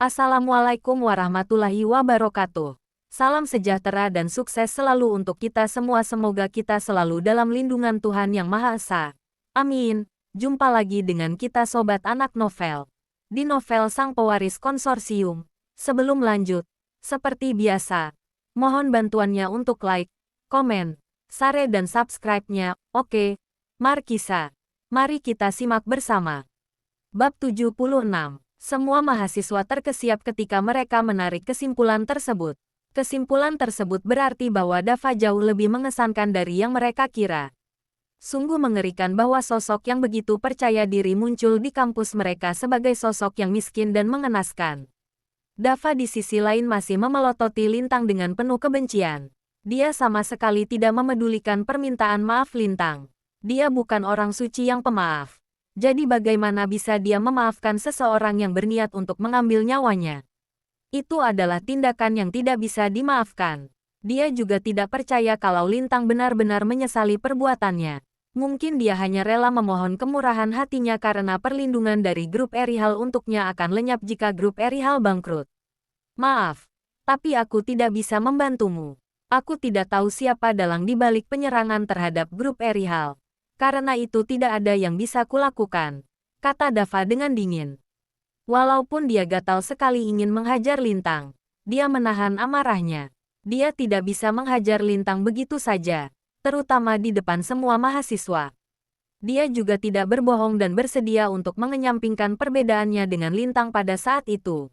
Assalamualaikum warahmatullahi wabarakatuh. Salam sejahtera dan sukses selalu untuk kita semua. Semoga kita selalu dalam lindungan Tuhan Yang Maha Esa. Amin. Jumpa lagi dengan kita Sobat Anak Novel. Di novel Sang Pewaris Konsorsium. Sebelum lanjut, seperti biasa, mohon bantuannya untuk like, komen, share dan subscribe-nya. Oke, mari kita simak bersama. Bab 76. Semua mahasiswa terkesiap ketika mereka menarik kesimpulan tersebut. Kesimpulan tersebut berarti bahwa Dava jauh lebih mengesankan dari yang mereka kira. Sungguh mengerikan bahwa sosok yang begitu percaya diri muncul di kampus mereka sebagai sosok yang miskin dan mengenaskan. Dava di sisi lain masih memelototi Lintang dengan penuh kebencian. Dia sama sekali tidak memedulikan permintaan maaf Lintang. Dia bukan orang suci yang pemaaf. Jadi bagaimana bisa dia memaafkan seseorang yang berniat untuk mengambil nyawanya? Itu adalah tindakan yang tidak bisa dimaafkan. Dia juga tidak percaya kalau Lintang benar-benar menyesali perbuatannya. Mungkin dia hanya rela memohon kemurahan hatinya karena perlindungan dari grup Erihal untuknya akan lenyap jika grup Erihal bangkrut. Maaf, tapi aku tidak bisa membantumu. Aku tidak tahu siapa dalang di balik penyerangan terhadap grup Erihal. Karena itu tidak ada yang bisa kulakukan, kata Dava dengan dingin. Walaupun dia gatal sekali ingin menghajar Lintang, dia menahan amarahnya. Dia tidak bisa menghajar Lintang begitu saja, terutama di depan semua mahasiswa. Dia juga tidak berbohong dan bersedia untuk mengenyampingkan perbedaannya dengan Lintang pada saat itu.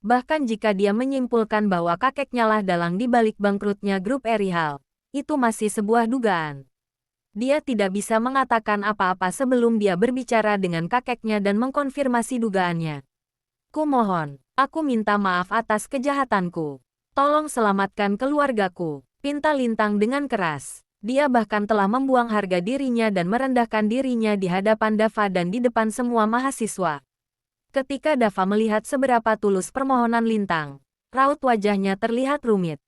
Bahkan jika dia menyimpulkan bahwa kakeknya lah dalang di balik bangkrutnya grup Erihal, itu masih sebuah dugaan. Dia tidak bisa mengatakan apa-apa sebelum dia berbicara dengan kakeknya dan mengkonfirmasi dugaannya. Kumohon, aku minta maaf atas kejahatanku. Tolong selamatkan keluargaku, pinta Lintang dengan keras. Dia bahkan telah membuang harga dirinya dan merendahkan dirinya di hadapan Dava dan di depan semua mahasiswa. Ketika Dava melihat seberapa tulus permohonan Lintang, raut wajahnya terlihat rumit.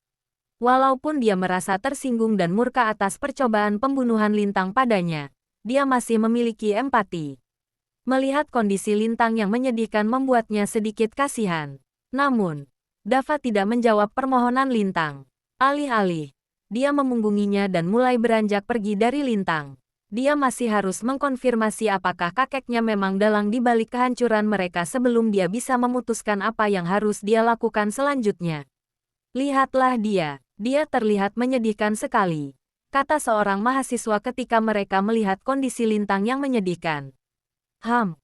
Walaupun dia merasa tersinggung dan murka atas percobaan pembunuhan Lintang padanya, dia masih memiliki empati. Melihat kondisi Lintang yang menyedihkan membuatnya sedikit kasihan. Namun, Dava tidak menjawab permohonan Lintang. Alih-alih, dia memunggunginya dan mulai beranjak pergi dari Lintang. Dia masih harus mengkonfirmasi apakah kakeknya memang dalang di balik kehancuran mereka sebelum dia bisa memutuskan apa yang harus dia lakukan selanjutnya. Lihatlah dia terlihat menyedihkan sekali, kata seorang mahasiswa ketika mereka melihat kondisi Lintang yang menyedihkan.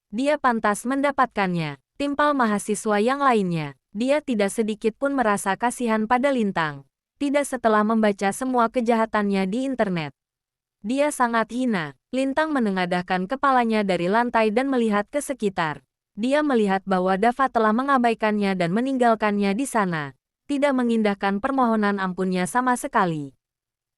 Dia pantas mendapatkannya, timpal mahasiswa yang lainnya. Dia tidak sedikit pun merasa kasihan pada Lintang, tidak setelah membaca semua kejahatannya di internet. Dia sangat hina. Lintang menengadahkan kepalanya dari lantai dan melihat ke sekitar. Dia melihat bahwa Dava telah mengabaikannya dan meninggalkannya di sana. Tidak mengindahkan permohonan ampunnya sama sekali.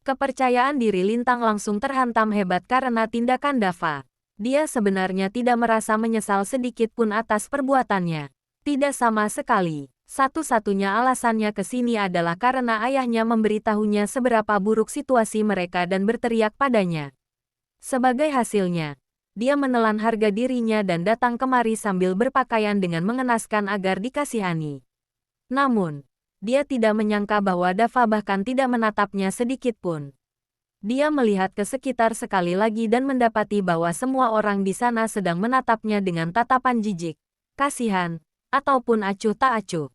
Kepercayaan diri Lintang langsung terhantam hebat karena tindakan Dava. Dia sebenarnya tidak merasa menyesal sedikit pun atas perbuatannya. Tidak sama sekali. Satu-satunya alasannya ke sini adalah karena ayahnya memberitahunya seberapa buruk situasi mereka dan berteriak padanya. Sebagai hasilnya, dia menelan harga dirinya dan datang kemari sambil berpakaian dengan mengenaskan agar dikasihani. Namun, dia tidak menyangka bahwa Dava bahkan tidak menatapnya sedikit pun. Dia melihat ke sekitar sekali lagi dan mendapati bahwa semua orang di sana sedang menatapnya dengan tatapan jijik, kasihan, ataupun acuh tak acuh.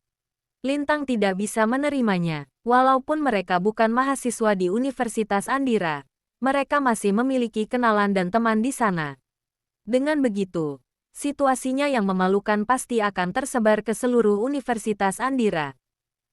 Lintang tidak bisa menerimanya. Walaupun mereka bukan mahasiswa di Universitas Andhira, mereka masih memiliki kenalan dan teman di sana. Dengan begitu, situasinya yang memalukan pasti akan tersebar ke seluruh Universitas Andhira.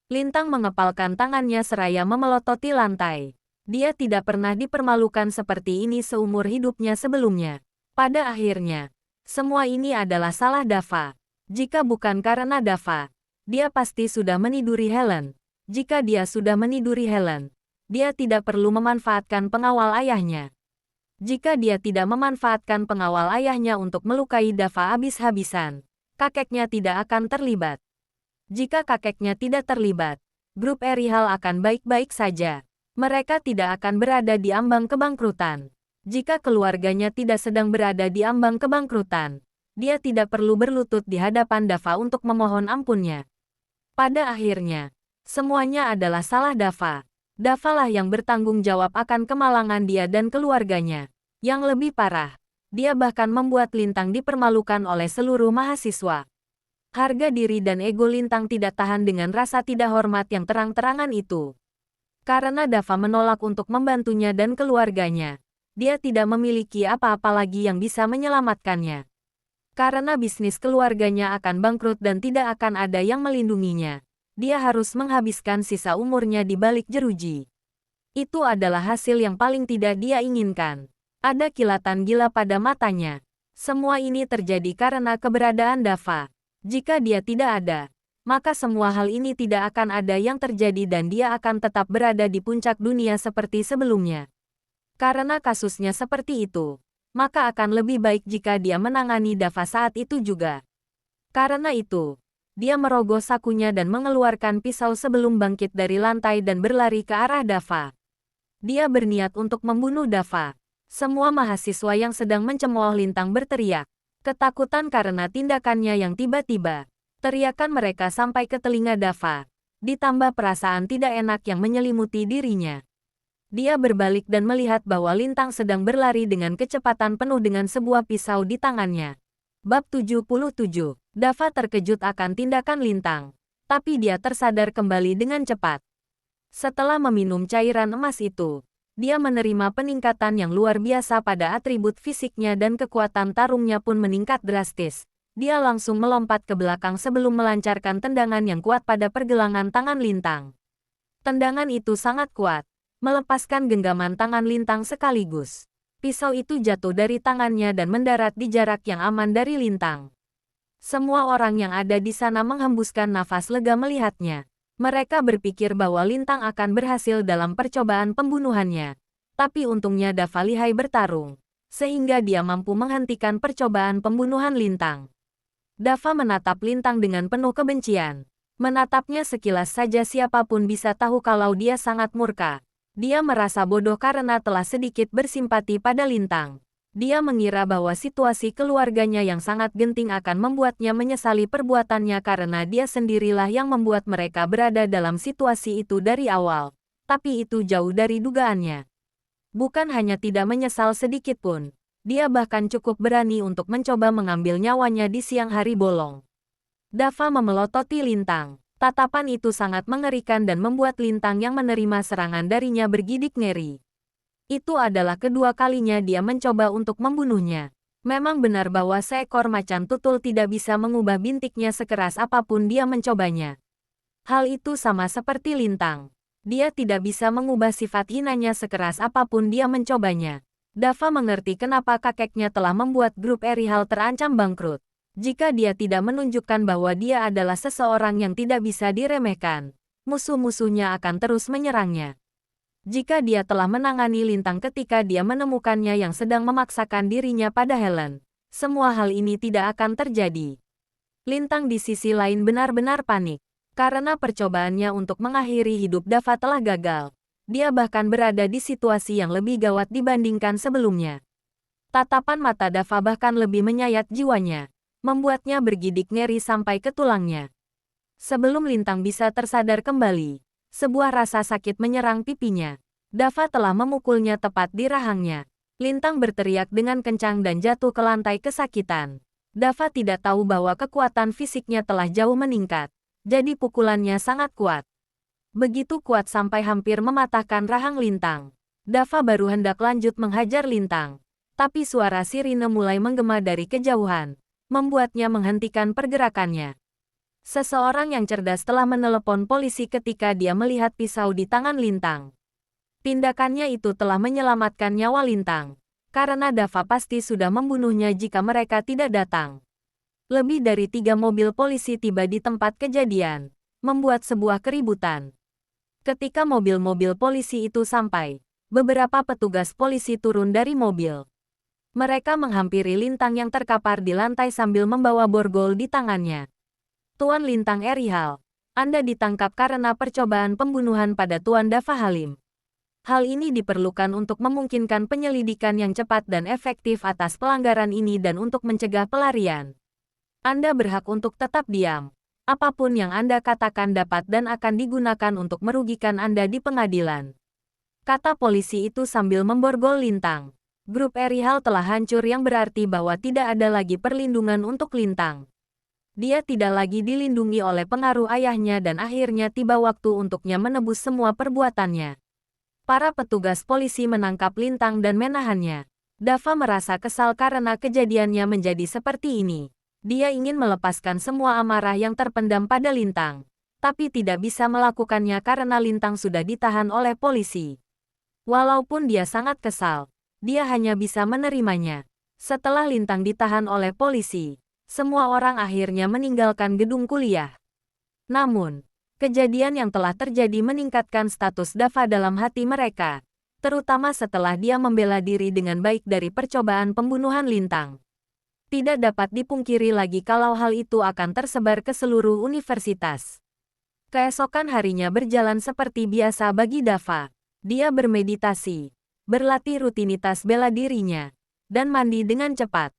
Lintang mengepalkan tangannya seraya memelototi lantai. Dia tidak pernah dipermalukan seperti ini seumur hidupnya sebelumnya. Pada akhirnya, semua ini adalah salah Dava. Jika bukan karena Dava, dia pasti sudah meniduri Helen. Jika dia sudah meniduri Helen, dia tidak perlu memanfaatkan pengawal ayahnya. Jika dia tidak memanfaatkan pengawal ayahnya untuk melukai Dava habis-habisan, kakeknya tidak akan terlibat. Jika kakeknya tidak terlibat, grup Erihal akan baik-baik saja. Mereka tidak akan berada di ambang kebangkrutan. Jika keluarganya tidak sedang berada di ambang kebangkrutan, Dia tidak perlu berlutut di hadapan Dava untuk memohon ampunnya. Pada akhirnya, semuanya adalah salah Dava. Dava lah yang bertanggung jawab akan kemalangan dia dan keluarganya. Yang lebih parah, dia bahkan membuat Lintang dipermalukan oleh seluruh mahasiswa. Harga diri dan ego Lintang tidak tahan dengan rasa tidak hormat yang terang-terangan itu. Karena Dava menolak untuk membantunya dan keluarganya, dia tidak memiliki apa-apa lagi yang bisa menyelamatkannya. Karena bisnis keluarganya akan bangkrut dan tidak akan ada yang melindunginya, dia harus menghabiskan sisa umurnya di balik jeruji. Itu adalah hasil yang paling tidak dia inginkan. Ada kilatan gila pada matanya. Semua ini terjadi karena keberadaan Dava. Jika dia tidak ada, maka semua hal ini tidak akan ada yang terjadi dan dia akan tetap berada di puncak dunia seperti sebelumnya. Karena kasusnya seperti itu, maka akan lebih baik jika dia menangani Dava saat itu juga. Karena itu, dia merogoh sakunya dan mengeluarkan pisau sebelum bangkit dari lantai dan berlari ke arah Dava. Dia berniat untuk membunuh Dava. Semua mahasiswa yang sedang mencemooh Lintang berteriak. Ketakutan karena tindakannya yang tiba-tiba. Teriakan mereka sampai ke telinga Dava. Ditambah perasaan tidak enak yang menyelimuti dirinya. Dia berbalik dan melihat bahwa Lintang sedang berlari dengan kecepatan penuh dengan sebuah pisau di tangannya. Bab 77. Dava terkejut akan tindakan Lintang. Tapi dia tersadar kembali dengan cepat. Setelah meminum cairan emas itu, dia menerima peningkatan yang luar biasa pada atribut fisiknya dan kekuatan tarungnya pun meningkat drastis. Dia langsung melompat ke belakang sebelum melancarkan tendangan yang kuat pada pergelangan tangan Lintang. Tendangan itu sangat kuat, melepaskan genggaman tangan Lintang sekaligus. Pisau itu jatuh dari tangannya dan mendarat di jarak yang aman dari Lintang. Semua orang yang ada di sana menghembuskan nafas lega melihatnya. Mereka berpikir bahwa Lintang akan berhasil dalam percobaan pembunuhannya. Tapi untungnya Dava lihai bertarung, sehingga dia mampu menghentikan percobaan pembunuhan Lintang. Dava menatap Lintang dengan penuh kebencian. Menatapnya sekilas saja siapapun bisa tahu kalau dia sangat murka. Dia merasa bodoh karena telah sedikit bersimpati pada Lintang. Dia mengira bahwa situasi keluarganya yang sangat genting akan membuatnya menyesali perbuatannya karena dia sendirilah yang membuat mereka berada dalam situasi itu dari awal. Tapi itu jauh dari dugaannya. Bukan hanya tidak menyesal sedikit pun, dia bahkan cukup berani untuk mencoba mengambil nyawanya di siang hari bolong. Dava memelototi Lintang. Tatapan itu sangat mengerikan dan membuat Lintang yang menerima serangan darinya bergidik ngeri. Itu adalah kedua kalinya dia mencoba untuk membunuhnya. Memang benar bahwa seekor macan tutul tidak bisa mengubah bintiknya sekeras apapun dia mencobanya. Hal itu sama seperti Lintang. Dia tidak bisa mengubah sifat hinanya sekeras apapun dia mencobanya. Dava mengerti kenapa kakeknya telah membuat grup Erihal terancam bangkrut. Jika dia tidak menunjukkan bahwa dia adalah seseorang yang tidak bisa diremehkan, musuh-musuhnya akan terus menyerangnya. Jika dia telah menangani Lintang ketika dia menemukannya yang sedang memaksakan dirinya pada Helen, semua hal ini tidak akan terjadi. Lintang di sisi lain benar-benar panik. Karena percobaannya untuk mengakhiri hidup Dava telah gagal. Dia bahkan berada di situasi yang lebih gawat dibandingkan sebelumnya. Tatapan mata Dava bahkan lebih menyayat jiwanya, membuatnya bergidik ngeri sampai ke tulangnya. Sebelum Lintang bisa tersadar kembali, sebuah rasa sakit menyerang pipinya. Dava telah memukulnya tepat di rahangnya. Lintang berteriak dengan kencang dan jatuh ke lantai kesakitan. Dava tidak tahu bahwa kekuatan fisiknya telah jauh meningkat, jadi pukulannya sangat kuat. Begitu kuat sampai hampir mematahkan rahang Lintang. Dava baru hendak lanjut menghajar Lintang, tapi suara sirine mulai menggema dari kejauhan, membuatnya menghentikan pergerakannya. Seseorang yang cerdas telah menelepon polisi ketika dia melihat pisau di tangan Lintang. Tindakannya itu telah menyelamatkan nyawa Lintang, karena Dava pasti sudah membunuhnya jika mereka tidak datang. Lebih dari 3 mobil polisi tiba di tempat kejadian, membuat sebuah keributan. Ketika mobil-mobil polisi itu sampai, beberapa petugas polisi turun dari mobil. Mereka menghampiri Lintang yang terkapar di lantai sambil membawa borgol di tangannya. Tuan Lintang Erihal, Anda ditangkap karena percobaan pembunuhan pada Tuan Dava Halim. Hal ini diperlukan untuk memungkinkan penyelidikan yang cepat dan efektif atas pelanggaran ini dan untuk mencegah pelarian. Anda berhak untuk tetap diam. Apapun yang Anda katakan dapat dan akan digunakan untuk merugikan Anda di pengadilan. Kata polisi itu sambil memborgol Lintang. Grup Erihal telah hancur yang berarti bahwa tidak ada lagi perlindungan untuk Lintang. Dia tidak lagi dilindungi oleh pengaruh ayahnya dan akhirnya tiba waktu untuknya menebus semua perbuatannya. Para petugas polisi menangkap Lintang dan menahannya. Dava merasa kesal karena kejadiannya menjadi seperti ini. Dia ingin melepaskan semua amarah yang terpendam pada Lintang. Tapi tidak bisa melakukannya karena Lintang sudah ditahan oleh polisi. Walaupun dia sangat kesal, dia hanya bisa menerimanya. Setelah Lintang ditahan oleh polisi, semua orang akhirnya meninggalkan gedung kuliah. Namun, kejadian yang telah terjadi meningkatkan status Dava dalam hati mereka, terutama setelah dia membela diri dengan baik dari percobaan pembunuhan Lintang. Tidak dapat dipungkiri lagi kalau hal itu akan tersebar ke seluruh universitas. Keesokan harinya berjalan seperti biasa bagi Dava. Dia bermeditasi, berlatih rutinitas bela dirinya, dan mandi dengan cepat.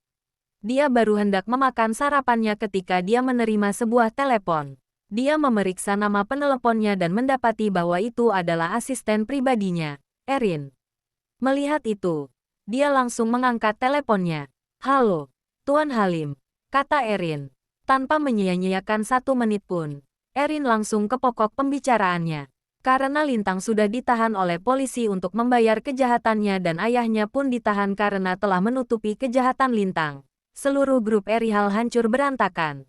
Dia baru hendak memakan sarapannya ketika dia menerima sebuah telepon. Dia memeriksa nama peneleponnya dan mendapati bahwa itu adalah asisten pribadinya, Erin. Melihat itu, dia langsung mengangkat teleponnya. "Halo, Tuan Halim," kata Erin. Tanpa menyia-nyiakan 1 menit pun, Erin langsung ke pokok pembicaraannya. Karena Lintang sudah ditahan oleh polisi untuk membayar kejahatannya dan ayahnya pun ditahan karena telah menutupi kejahatan Lintang, seluruh grup Erihal hancur berantakan.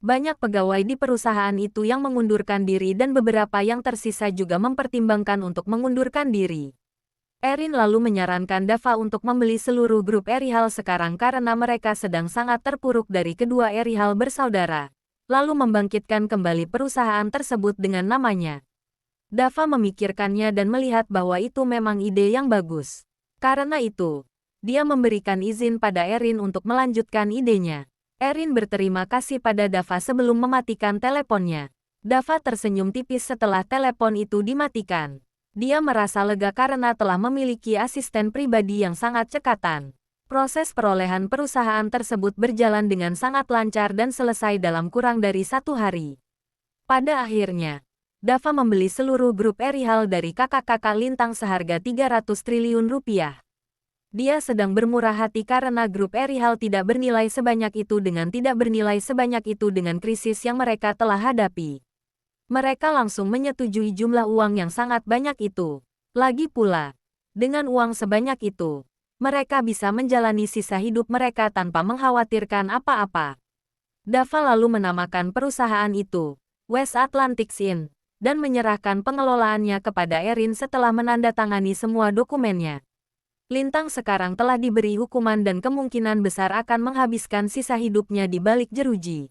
Banyak pegawai di perusahaan itu yang mengundurkan diri dan beberapa yang tersisa juga mempertimbangkan untuk mengundurkan diri. Erin lalu menyarankan Dava untuk membeli seluruh grup Erihal sekarang karena mereka sedang sangat terpuruk dari kedua Erihal bersaudara, lalu membangkitkan kembali perusahaan tersebut dengan namanya. Dava memikirkannya dan melihat bahwa itu memang ide yang bagus. Karena itu, dia memberikan izin pada Erin untuk melanjutkan idenya. Erin berterima kasih pada Dava sebelum mematikan teleponnya. Dava tersenyum tipis setelah telepon itu dimatikan. Dia merasa lega karena telah memiliki asisten pribadi yang sangat cekatan. Proses perolehan perusahaan tersebut berjalan dengan sangat lancar dan selesai dalam kurang dari 1 hari. Pada akhirnya, Dava membeli seluruh grup Erihal dari kakak-kakak Lintang seharga 300 triliun rupiah. Dia sedang bermurah hati karena grup Erihal tidak bernilai sebanyak itu dengan krisis yang mereka telah hadapi. Mereka langsung menyetujui jumlah uang yang sangat banyak itu. Lagi pula, dengan uang sebanyak itu, mereka bisa menjalani sisa hidup mereka tanpa mengkhawatirkan apa-apa. Dava lalu menamakan perusahaan itu West Atlantic Inn dan menyerahkan pengelolaannya kepada Erin setelah menandatangani semua dokumennya. Lintang sekarang telah diberi hukuman dan kemungkinan besar akan menghabiskan sisa hidupnya di balik jeruji.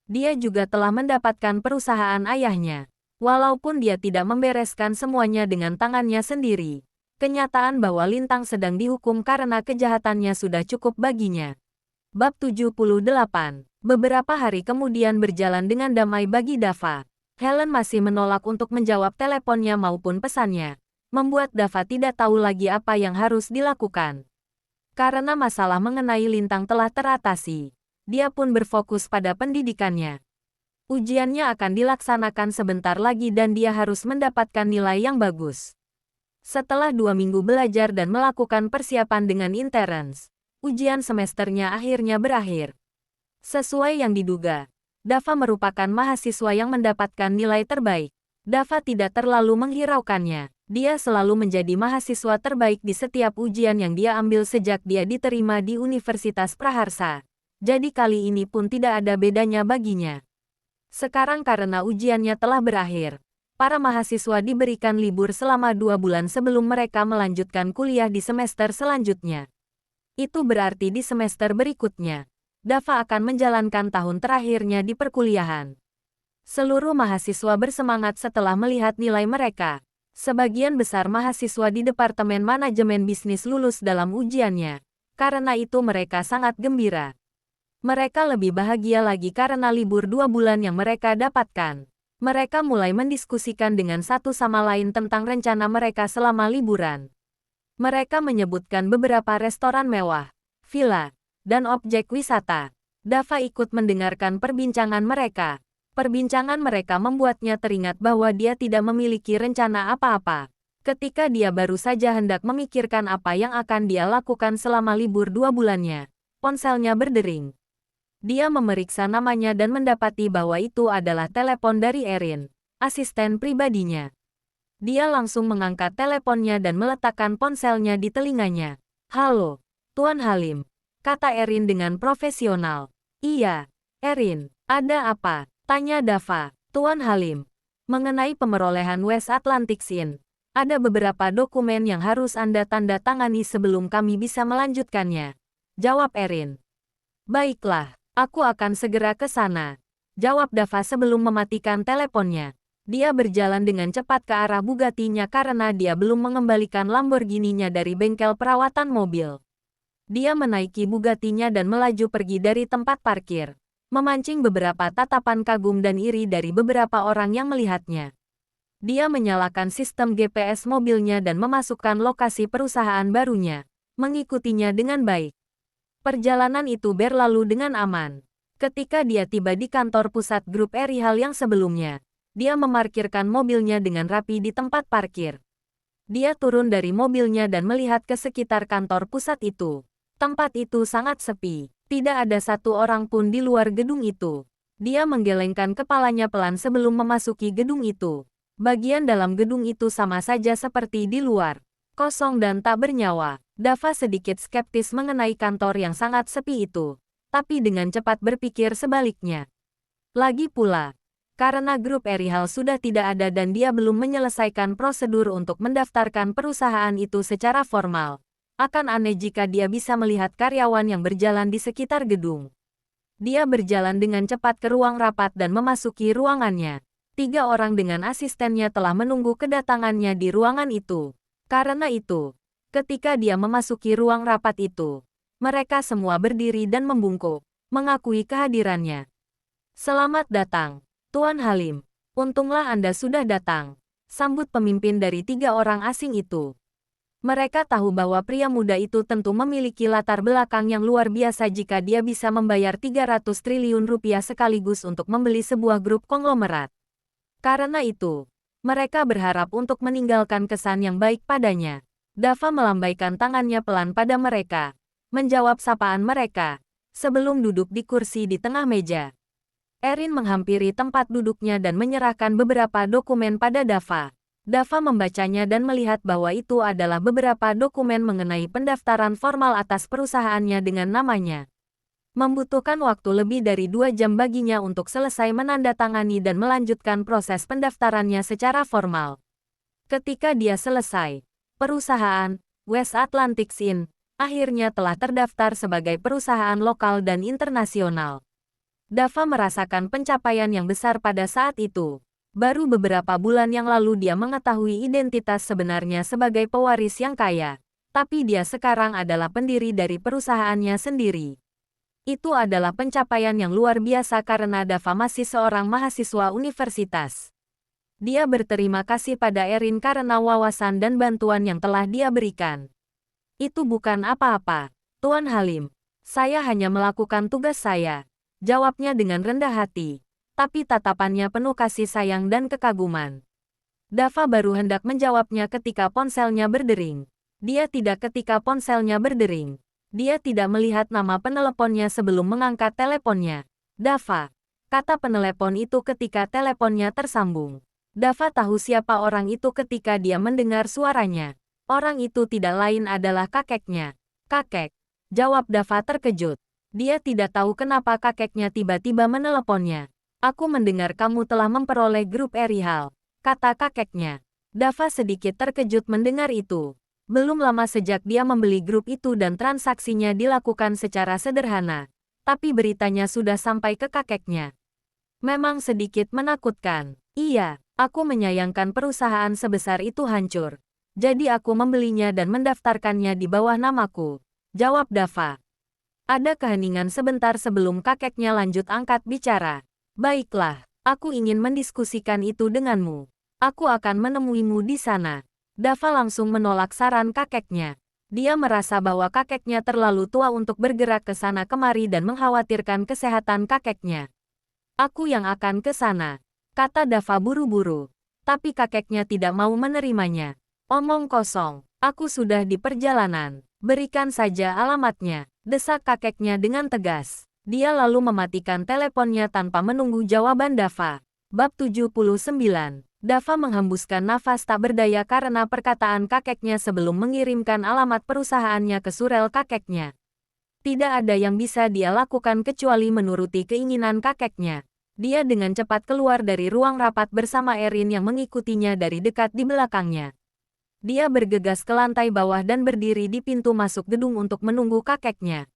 Dia juga telah mendapatkan perusahaan ayahnya. Walaupun dia tidak membereskan semuanya dengan tangannya sendiri, kenyataan bahwa Lintang sedang dihukum karena kejahatannya sudah cukup baginya. Bab 78. Beberapa hari kemudian berjalan dengan damai bagi Dava. Helen masih menolak untuk menjawab teleponnya maupun pesannya, membuat Dava tidak tahu lagi apa yang harus dilakukan. Karena masalah mengenai Lintang telah teratasi, dia pun berfokus pada pendidikannya. Ujiannya akan dilaksanakan sebentar lagi dan dia harus mendapatkan nilai yang bagus. Setelah 2 minggu belajar dan melakukan persiapan dengan intens, ujian semesternya akhirnya berakhir. Sesuai yang diduga, Dava merupakan mahasiswa yang mendapatkan nilai terbaik. Dava tidak terlalu menghiraukannya. Dia selalu menjadi mahasiswa terbaik di setiap ujian yang dia ambil sejak dia diterima di Universitas Praharsa. Jadi kali ini pun tidak ada bedanya baginya. Sekarang karena ujiannya telah berakhir, para mahasiswa diberikan libur selama 2 bulan sebelum mereka melanjutkan kuliah di semester selanjutnya. Itu berarti di semester berikutnya, Dava akan menjalankan tahun terakhirnya di perkuliahan. Seluruh mahasiswa bersemangat setelah melihat nilai mereka. Sebagian besar mahasiswa di Departemen Manajemen Bisnis lulus dalam ujiannya. Karena itu mereka sangat gembira. Mereka lebih bahagia lagi karena libur 2 bulan yang mereka dapatkan. Mereka mulai mendiskusikan dengan satu sama lain tentang rencana mereka selama liburan. Mereka menyebutkan beberapa restoran mewah, villa, dan objek wisata. Dava ikut mendengarkan perbincangan mereka. Perbincangan mereka membuatnya teringat bahwa dia tidak memiliki rencana apa-apa. Ketika dia baru saja hendak memikirkan apa yang akan dia lakukan selama libur 2 bulannya, ponselnya berdering. Dia memeriksa namanya dan mendapati bahwa itu adalah telepon dari Erin, asisten pribadinya. Dia langsung mengangkat teleponnya dan meletakkan ponselnya di telinganya. "Halo, Tuan Halim," kata Erin dengan profesional. "Iya, Erin, ada apa?" tanya Dava. "Tuan Halim, mengenai pemerolehan West Atlantic Scene, ada beberapa dokumen yang harus Anda tanda tangani sebelum kami bisa melanjutkannya," jawab Erin. "Baiklah. Aku akan segera ke sana," jawab Dava sebelum mematikan teleponnya. Dia berjalan dengan cepat ke arah Bugatti-nya karena dia belum mengembalikan Lamborghini-nya dari bengkel perawatan mobil. Dia menaiki Bugatti-nya dan melaju pergi dari tempat parkir, memancing beberapa tatapan kagum dan iri dari beberapa orang yang melihatnya. Dia menyalakan sistem GPS mobilnya dan memasukkan lokasi perusahaan barunya, mengikutinya dengan baik. Perjalanan itu berlalu dengan aman. Ketika dia tiba di kantor pusat grup Erihal yang sebelumnya, dia memarkirkan mobilnya dengan rapi di tempat parkir. Dia turun dari mobilnya dan melihat ke sekitar kantor pusat itu. Tempat itu sangat sepi. Tidak ada satu orang pun di luar gedung itu. Dia menggelengkan kepalanya pelan sebelum memasuki gedung itu. Bagian dalam gedung itu sama saja seperti di luar. Kosong dan tak bernyawa. Dava sedikit skeptis mengenai kantor yang sangat sepi itu, tapi dengan cepat berpikir sebaliknya. Lagi pula, karena grup Erihal sudah tidak ada dan dia belum menyelesaikan prosedur untuk mendaftarkan perusahaan itu secara formal, akan aneh jika dia bisa melihat karyawan yang berjalan di sekitar gedung. Dia berjalan dengan cepat ke ruang rapat dan memasuki ruangannya. 3 orang dengan asistennya telah menunggu kedatangannya di ruangan itu. Karena itu, ketika dia memasuki ruang rapat itu, mereka semua berdiri dan membungkuk, mengakui kehadirannya. "Selamat datang, Tuan Halim. Untunglah Anda sudah datang," sambut pemimpin dari 3 orang asing itu. Mereka tahu bahwa pria muda itu tentu memiliki latar belakang yang luar biasa jika dia bisa membayar 300 triliun rupiah sekaligus untuk membeli sebuah grup konglomerat. Karena itu, mereka berharap untuk meninggalkan kesan yang baik padanya. Dava melambaikan tangannya pelan pada mereka, menjawab sapaan mereka, sebelum duduk di kursi di tengah meja. Erin menghampiri tempat duduknya dan menyerahkan beberapa dokumen pada Dava. Dava membacanya dan melihat bahwa itu adalah beberapa dokumen mengenai pendaftaran formal atas perusahaannya dengan namanya. Membutuhkan waktu lebih dari 2 jam baginya untuk selesai menandatangani dan melanjutkan proses pendaftarannya secara formal. Ketika dia selesai, perusahaan West Atlantic Scene akhirnya telah terdaftar sebagai perusahaan lokal dan internasional. Dava merasakan pencapaian yang besar pada saat itu. Baru beberapa bulan yang lalu dia mengetahui identitas sebenarnya sebagai pewaris yang kaya, tapi dia sekarang adalah pendiri dari perusahaannya sendiri. Itu adalah pencapaian yang luar biasa karena Dava masih seorang mahasiswa universitas. Dia berterima kasih pada Erin karena wawasan dan bantuan yang telah dia berikan. "Itu bukan apa-apa, Tuan Halim. Saya hanya melakukan tugas saya," jawabnya dengan rendah hati, tapi tatapannya penuh kasih sayang dan kekaguman. Dava baru hendak menjawabnya ketika ponselnya berdering. Dia tidak melihat nama peneleponnya sebelum mengangkat teleponnya. "Dava," kata penelepon itu ketika teleponnya tersambung. Dava tahu siapa orang itu ketika dia mendengar suaranya. Orang itu tidak lain adalah kakeknya. "Kakek," jawab Dava terkejut. Dia tidak tahu kenapa kakeknya tiba-tiba meneleponnya. "Aku mendengar kamu telah memperoleh grup Erihal," kata kakeknya. Dava sedikit terkejut mendengar itu. Belum lama sejak dia membeli grup itu dan transaksinya dilakukan secara sederhana, tapi beritanya sudah sampai ke kakeknya. Memang sedikit menakutkan. "Iya, aku menyayangkan perusahaan sebesar itu hancur. Jadi aku membelinya dan mendaftarkannya di bawah namaku," jawab Dava. Ada keheningan sebentar sebelum kakeknya lanjut angkat bicara. "Baiklah, Aku ingin mendiskusikan itu denganmu. Aku akan menemuimu di sana. Dava langsung menolak saran kakeknya. Dia merasa bahwa kakeknya terlalu tua untuk bergerak ke sana kemari dan mengkhawatirkan kesehatan kakeknya. Aku yang akan ke sana, kata Dava buru-buru. Tapi kakeknya tidak mau menerimanya. Omong kosong, aku sudah di perjalanan. Berikan saja alamatnya, desak kakeknya dengan tegas. Dia lalu mematikan teleponnya tanpa menunggu jawaban Dava. Bab 79. Dava menghembuskan nafas tak berdaya karena perkataan kakeknya sebelum mengirimkan alamat perusahaannya ke surel kakeknya. Tidak ada yang bisa dia lakukan kecuali menuruti keinginan kakeknya. Dia dengan cepat keluar dari ruang rapat bersama Erin yang mengikutinya dari dekat di belakangnya. Dia bergegas ke lantai bawah dan berdiri di pintu masuk gedung untuk menunggu kakeknya.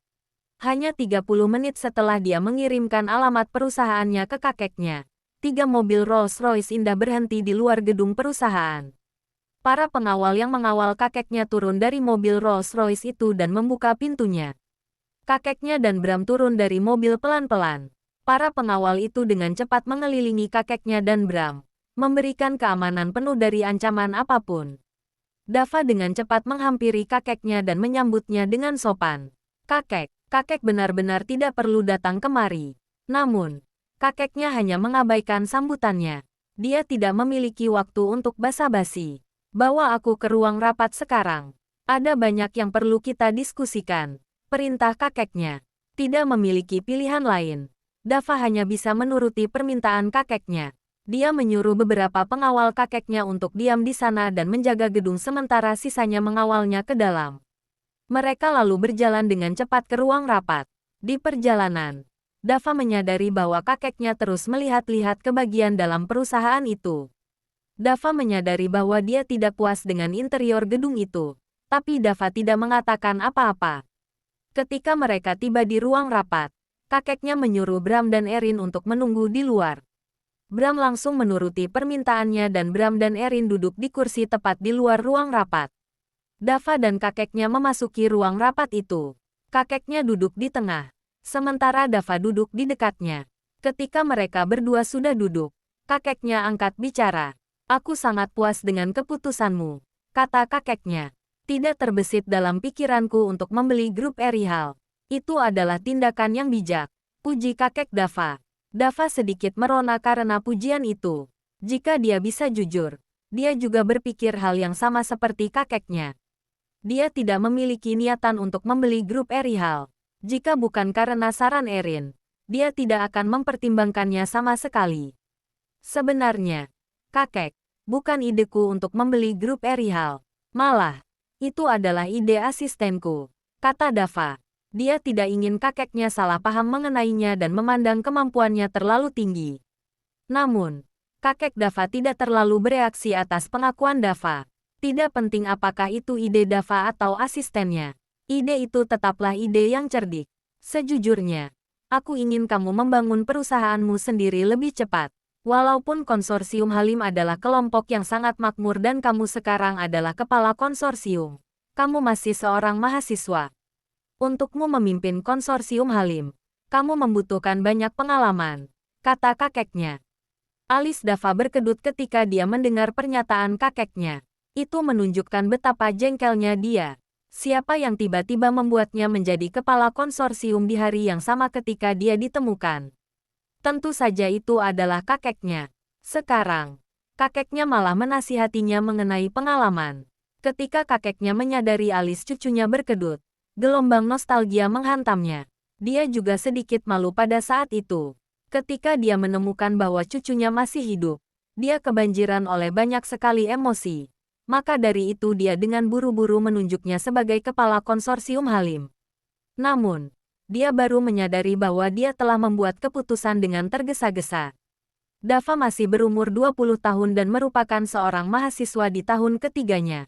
Hanya 30 menit setelah dia mengirimkan alamat perusahaannya ke kakeknya, 3 mobil Rolls-Royce indah berhenti di luar gedung perusahaan. Para pengawal yang mengawal kakeknya turun dari mobil Rolls-Royce itu dan membuka pintunya. Kakeknya dan Bram turun dari mobil pelan-pelan. Para pengawal itu dengan cepat mengelilingi kakeknya dan Bram, memberikan keamanan penuh dari ancaman apapun. Dava dengan cepat menghampiri kakeknya dan menyambutnya dengan sopan. Kakek benar-benar tidak perlu datang kemari. Namun, kakeknya hanya mengabaikan sambutannya. Dia tidak memiliki waktu untuk basa-basi. Bawa aku ke ruang rapat sekarang. Ada banyak yang perlu kita diskusikan. Perintah kakeknya. Tidak memiliki pilihan lain. Dava hanya bisa menuruti permintaan kakeknya. Dia menyuruh beberapa pengawal kakeknya untuk diam di sana dan menjaga gedung sementara sisanya mengawalnya ke dalam. Mereka lalu berjalan dengan cepat ke ruang rapat. Di perjalanan, Dava menyadari bahwa kakeknya terus melihat-lihat ke bagian dalam perusahaan itu. Dava menyadari bahwa dia tidak puas dengan interior gedung itu, tapi Dava tidak mengatakan apa-apa. Ketika mereka tiba di ruang rapat, kakeknya menyuruh Bram dan Erin untuk menunggu di luar. Bram langsung menuruti permintaannya dan Bram dan Erin duduk di kursi tepat di luar ruang rapat. Dava dan kakeknya memasuki ruang rapat itu. Kakeknya duduk di tengah, sementara Dava duduk di dekatnya. Ketika mereka berdua sudah duduk, kakeknya angkat bicara. Aku sangat puas dengan keputusanmu, kata kakeknya. Tidak terbesit dalam pikiranku untuk membeli grup Erihal. Itu adalah tindakan yang bijak, puji kakek Dava. Dava sedikit merona karena pujian itu. Jika dia bisa jujur, dia juga berpikir hal yang sama seperti kakeknya. Dia tidak memiliki niatan untuk membeli grup Erihal. Jika bukan karena saran Erin, dia tidak akan mempertimbangkannya sama sekali. Sebenarnya, kakek, bukan ideku untuk membeli grup Erihal. Malah, itu adalah ide asistenku, kata Dava. Dia tidak ingin kakeknya salah paham mengenainya dan memandang kemampuannya terlalu tinggi. Namun, kakek Dava tidak terlalu bereaksi atas pengakuan Dava. Tidak penting apakah itu ide Dava atau asistennya. Ide itu tetaplah ide yang cerdik. Sejujurnya, aku ingin kamu membangun perusahaanmu sendiri lebih cepat. Walaupun konsorsium Halim adalah kelompok yang sangat makmur dan kamu sekarang adalah kepala konsorsium, kamu masih seorang mahasiswa. Untukmu memimpin konsorsium Halim, kamu membutuhkan banyak pengalaman, kata kakeknya. Alis Dava berkedut ketika dia mendengar pernyataan kakeknya. Itu menunjukkan betapa jengkelnya dia. Siapa yang tiba-tiba membuatnya menjadi kepala konsorsium di hari yang sama ketika dia ditemukan? Tentu saja itu adalah kakeknya. Sekarang, kakeknya malah menasihatinya mengenai pengalaman. Ketika kakeknya menyadari alis cucunya berkedut, gelombang nostalgia menghantamnya. Dia juga sedikit malu pada saat itu. Ketika dia menemukan bahwa cucunya masih hidup, dia kebanjiran oleh banyak sekali emosi. Maka dari itu dia dengan buru-buru menunjuknya sebagai kepala konsorsium Halim. Namun, dia baru menyadari bahwa dia telah membuat keputusan dengan tergesa-gesa. Dava masih berumur 20 tahun dan merupakan seorang mahasiswa di tahun ketiganya.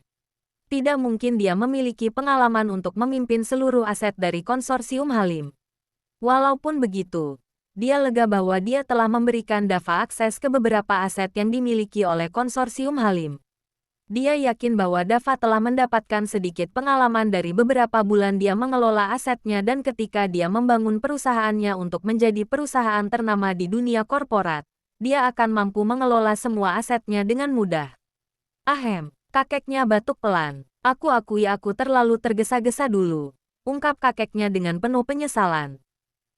Tidak mungkin dia memiliki pengalaman untuk memimpin seluruh aset dari konsorsium Halim. Walaupun begitu, dia lega bahwa dia telah memberikan Dava akses ke beberapa aset yang dimiliki oleh konsorsium Halim. Dia yakin bahwa Dava telah mendapatkan sedikit pengalaman dari beberapa bulan dia mengelola asetnya dan ketika dia membangun perusahaannya untuk menjadi perusahaan ternama di dunia korporat. dia akan mampu mengelola semua asetnya dengan mudah. Ahem, kakeknya batuk pelan. Aku akui aku terlalu tergesa-gesa dulu, ungkap kakeknya dengan penuh penyesalan.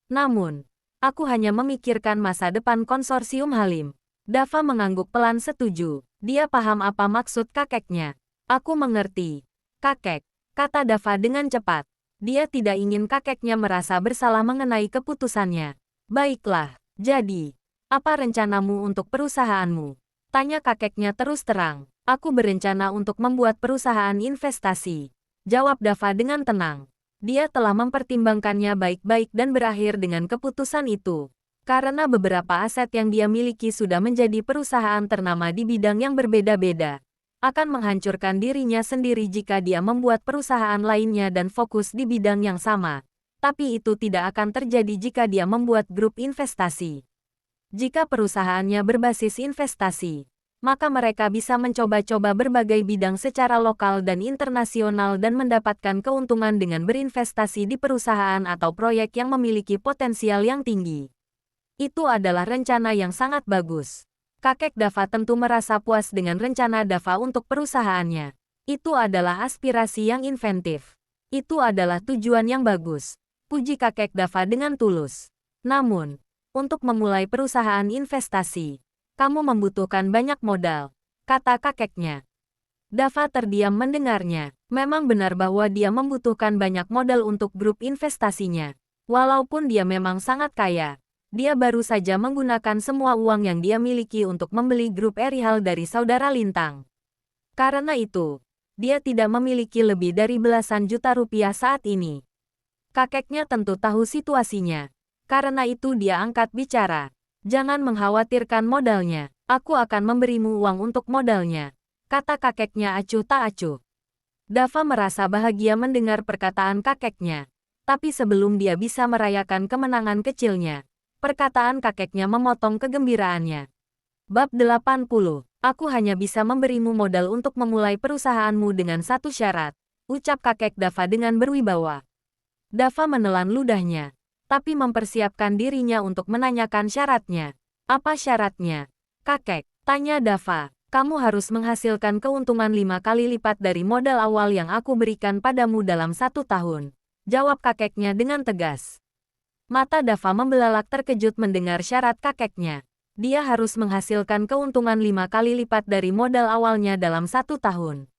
Namun, aku hanya memikirkan masa depan konsorsium Halim. Dava mengangguk pelan setuju. Dia paham apa maksud kakeknya. Aku mengerti. Kakek, kata Dava dengan cepat. Dia tidak ingin kakeknya merasa bersalah mengenai keputusannya. Baiklah, jadi, apa rencanamu untuk perusahaanmu? Tanya kakeknya terus terang. Aku berencana untuk membuat perusahaan investasi. Jawab Dava dengan tenang. Dia telah mempertimbangkannya baik-baik dan berakhir dengan keputusan itu. Karena beberapa aset yang dia miliki sudah menjadi perusahaan ternama di bidang yang berbeda-beda. Akan menghancurkan dirinya sendiri jika dia membuat perusahaan lainnya dan fokus di bidang yang sama. Tapi itu tidak akan terjadi jika dia membuat grup investasi. Jika perusahaannya berbasis investasi, maka mereka bisa mencoba-coba berbagai bidang secara lokal dan internasional dan mendapatkan keuntungan dengan berinvestasi di perusahaan atau proyek yang memiliki potensial yang tinggi. Itu adalah rencana yang sangat bagus. Kakek Dava tentu merasa puas dengan rencana Dava untuk perusahaannya. Itu adalah aspirasi yang inventif. Itu adalah tujuan yang bagus. Puji kakek Dava dengan tulus. Namun, untuk memulai perusahaan investasi, kamu membutuhkan banyak modal, kata kakeknya. Dava terdiam mendengarnya. Memang benar bahwa dia membutuhkan banyak modal untuk grup investasinya. Walaupun dia memang sangat kaya, dia baru saja menggunakan semua uang yang dia miliki untuk membeli grup Erihal dari saudara Lintang. Karena itu, dia tidak memiliki lebih dari belasan juta rupiah saat ini. Kakeknya tentu tahu situasinya. Karena itu dia angkat bicara. Jangan mengkhawatirkan modalnya. Aku akan memberimu uang untuk modalnya, kata kakeknya acuh tak acuh. Dava merasa bahagia mendengar perkataan kakeknya. Tapi sebelum dia bisa merayakan kemenangan kecilnya, perkataan kakeknya memotong kegembiraannya. Bab 80. Aku hanya bisa memberimu modal untuk memulai perusahaanmu dengan satu syarat, ucap kakek Dava dengan berwibawa. Dava menelan ludahnya, tapi mempersiapkan dirinya untuk menanyakan syaratnya. Apa syaratnya? Kakek, tanya Dava. Kamu harus menghasilkan keuntungan 5 kali lipat dari modal awal yang aku berikan padamu dalam 1 tahun. Jawab kakeknya dengan tegas. Mata Dava membelalak terkejut mendengar syarat kakeknya. Dia harus menghasilkan keuntungan 5 kali lipat dari modal awalnya dalam 1 tahun.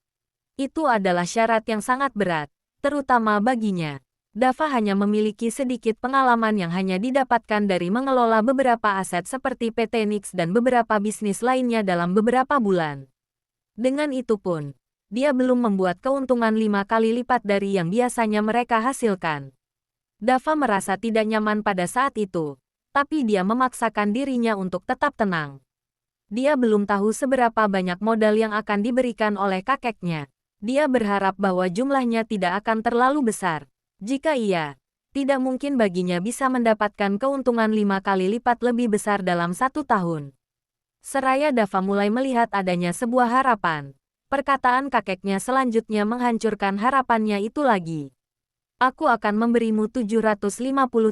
Itu adalah syarat yang sangat berat, terutama baginya. Dava hanya memiliki sedikit pengalaman yang hanya didapatkan dari mengelola beberapa aset seperti PT Nix dan beberapa bisnis lainnya dalam beberapa bulan. Dengan itu pun, dia belum membuat keuntungan 5 kali lipat dari yang biasanya mereka hasilkan. Dava merasa tidak nyaman pada saat itu, tapi dia memaksakan dirinya untuk tetap tenang. Dia belum tahu seberapa banyak modal yang akan diberikan oleh kakeknya. Dia berharap bahwa jumlahnya tidak akan terlalu besar. Jika iya, tidak mungkin baginya bisa mendapatkan keuntungan 5 kali lipat lebih besar dalam 1 tahun. Seraya Dava mulai melihat adanya sebuah harapan. Perkataan kakeknya selanjutnya menghancurkan harapannya itu lagi. Aku akan memberimu 750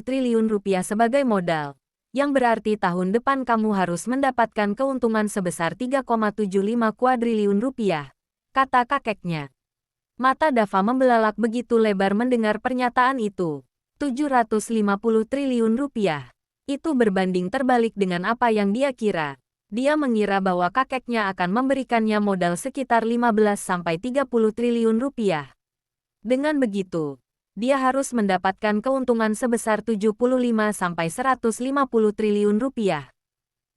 triliun rupiah sebagai modal, yang berarti tahun depan kamu harus mendapatkan keuntungan sebesar 3,75 kuadriliun rupiah, kata kakeknya. Mata Dava membelalak begitu lebar mendengar pernyataan itu. 750 triliun rupiah. Itu berbanding terbalik dengan apa yang dia kira. Dia mengira bahwa kakeknya akan memberikannya modal sekitar 15-30 triliun rupiah. Dengan begitu, dia harus mendapatkan keuntungan sebesar 75-150 triliun rupiah.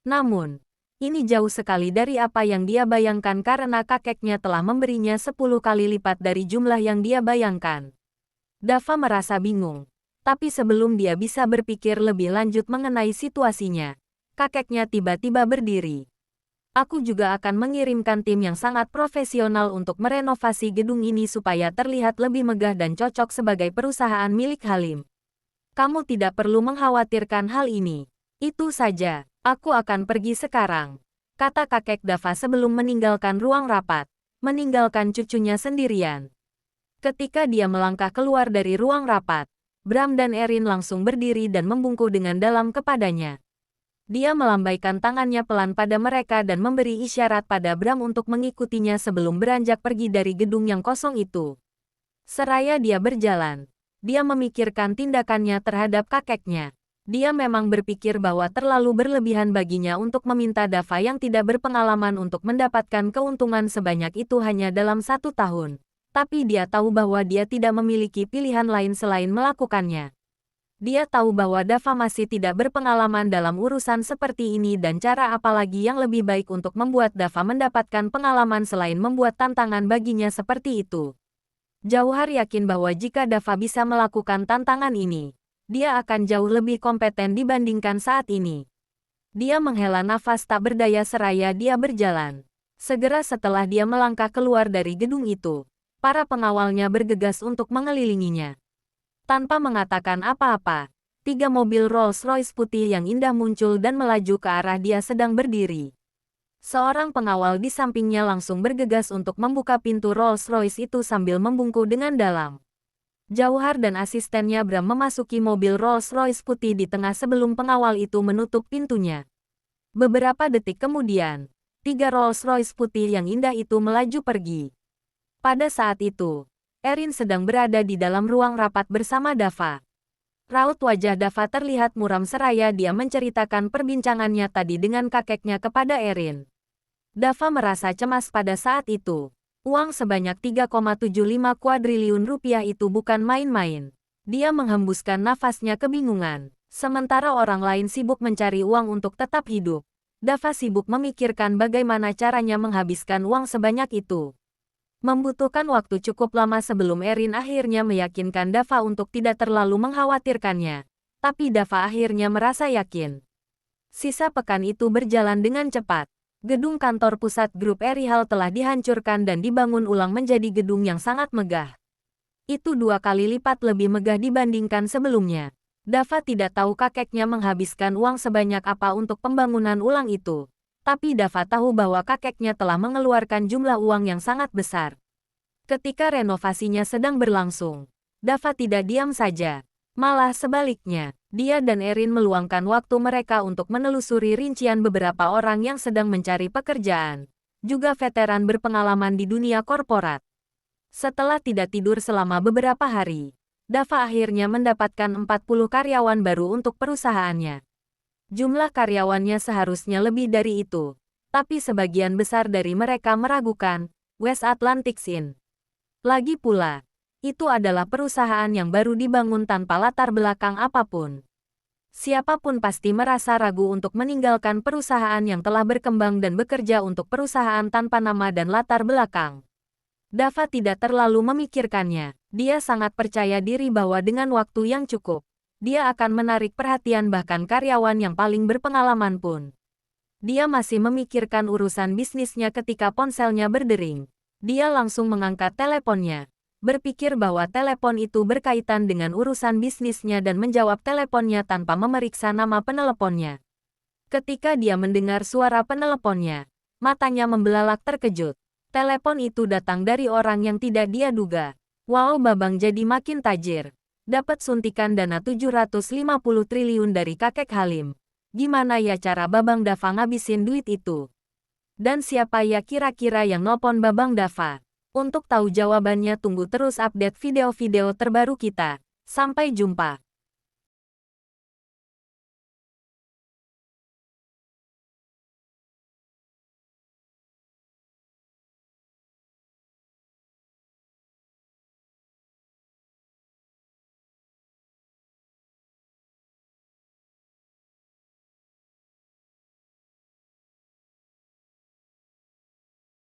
Namun, ini jauh sekali dari apa yang dia bayangkan karena kakeknya telah memberinya 10 kali lipat dari jumlah yang dia bayangkan. Dava merasa bingung, tapi sebelum dia bisa berpikir lebih lanjut mengenai situasinya, kakeknya tiba-tiba berdiri. Aku juga akan mengirimkan tim yang sangat profesional untuk merenovasi gedung ini supaya terlihat lebih megah dan cocok sebagai perusahaan milik Halim. Kamu tidak perlu mengkhawatirkan hal ini. Itu saja. Aku akan pergi sekarang, kata kakek Dava sebelum meninggalkan ruang rapat, meninggalkan cucunya sendirian. Ketika dia melangkah keluar dari ruang rapat, Bram dan Erin langsung berdiri dan membungkuk dengan dalam kepadanya. Dia melambaikan tangannya pelan pada mereka dan memberi isyarat pada Bram untuk mengikutinya sebelum beranjak pergi dari gedung yang kosong itu. Seraya dia berjalan, dia memikirkan tindakannya terhadap kakeknya. Dia memang berpikir bahwa terlalu berlebihan baginya untuk meminta Dava yang tidak berpengalaman untuk mendapatkan keuntungan sebanyak itu hanya dalam 1 tahun. Tapi dia tahu bahwa dia tidak memiliki pilihan lain selain melakukannya. Dia tahu bahwa Dava masih tidak berpengalaman dalam urusan seperti ini dan cara apalagi yang lebih baik untuk membuat Dava mendapatkan pengalaman selain membuat tantangan baginya seperti itu. Jauhar yakin bahwa jika Dava bisa melakukan tantangan ini, dia akan jauh lebih kompeten dibandingkan saat ini. Dia menghela nafas tak berdaya seraya dia berjalan. Segera setelah dia melangkah keluar dari gedung itu, para pengawalnya bergegas untuk mengelilinginya. Tanpa mengatakan apa-apa, 3 mobil Rolls-Royce putih yang indah muncul dan melaju ke arah dia sedang berdiri. Seorang pengawal di sampingnya langsung bergegas untuk membuka pintu Rolls-Royce itu sambil membungkuk dengan dalam. Jauhar dan asistennya Bram memasuki mobil Rolls-Royce putih di tengah sebelum pengawal itu menutup pintunya. Beberapa detik kemudian, 3 Rolls-Royce putih yang indah itu melaju pergi. Pada saat itu, Erin sedang berada di dalam ruang rapat bersama Dava. Raut wajah Dava terlihat muram seraya dia menceritakan perbincangannya tadi dengan kakeknya kepada Erin. Dava merasa cemas pada saat itu. Uang sebanyak 3,75 kuadriliun rupiah itu bukan main-main. Dia menghembuskan nafasnya kebingungan. Sementara orang lain sibuk mencari uang untuk tetap hidup, Dava sibuk memikirkan bagaimana caranya menghabiskan uang sebanyak itu. Membutuhkan waktu cukup lama sebelum Erin akhirnya meyakinkan Dava untuk tidak terlalu mengkhawatirkannya. Tapi Dava akhirnya merasa yakin. Sisa pekan itu berjalan dengan cepat. Gedung kantor pusat grup Erihal telah dihancurkan dan dibangun ulang menjadi gedung yang sangat megah. Itu 2 kali lipat lebih megah dibandingkan sebelumnya. Dava tidak tahu kakeknya menghabiskan uang sebanyak apa untuk pembangunan ulang itu. Tapi Dava tahu bahwa kakeknya telah mengeluarkan jumlah uang yang sangat besar. Ketika renovasinya sedang berlangsung, Dava tidak diam saja. Malah sebaliknya, dia dan Erin meluangkan waktu mereka untuk menelusuri rincian beberapa orang yang sedang mencari pekerjaan, juga veteran berpengalaman di dunia korporat. Setelah tidak tidur selama beberapa hari, Dava akhirnya mendapatkan 40 karyawan baru untuk perusahaannya. Jumlah karyawannya seharusnya lebih dari itu, tapi sebagian besar dari mereka meragukan West Atlantic Inn. Lagi pula, itu adalah perusahaan yang baru dibangun tanpa latar belakang apapun. Siapapun pasti merasa ragu untuk meninggalkan perusahaan yang telah berkembang dan bekerja untuk perusahaan tanpa nama dan latar belakang. Dava tidak terlalu memikirkannya. Dia sangat percaya diri bahwa dengan waktu yang cukup, dia akan menarik perhatian bahkan karyawan yang paling berpengalaman pun. Dia masih memikirkan urusan bisnisnya ketika ponselnya berdering. Dia langsung mengangkat teleponnya, berpikir bahwa telepon itu berkaitan dengan urusan bisnisnya dan menjawab teleponnya tanpa memeriksa nama peneleponnya. Ketika dia mendengar suara peneleponnya, matanya membelalak terkejut. Telepon itu datang dari orang yang tidak dia duga. Wow, Babang jadi makin tajir. Dapat suntikan dana 750 triliun dari kakek Halim. Gimana ya cara Babang Dava ngabisin duit itu? Dan siapa ya kira-kira yang nelpon Babang Dava? Untuk tahu jawabannya tunggu terus update video-video terbaru kita. Sampai jumpa.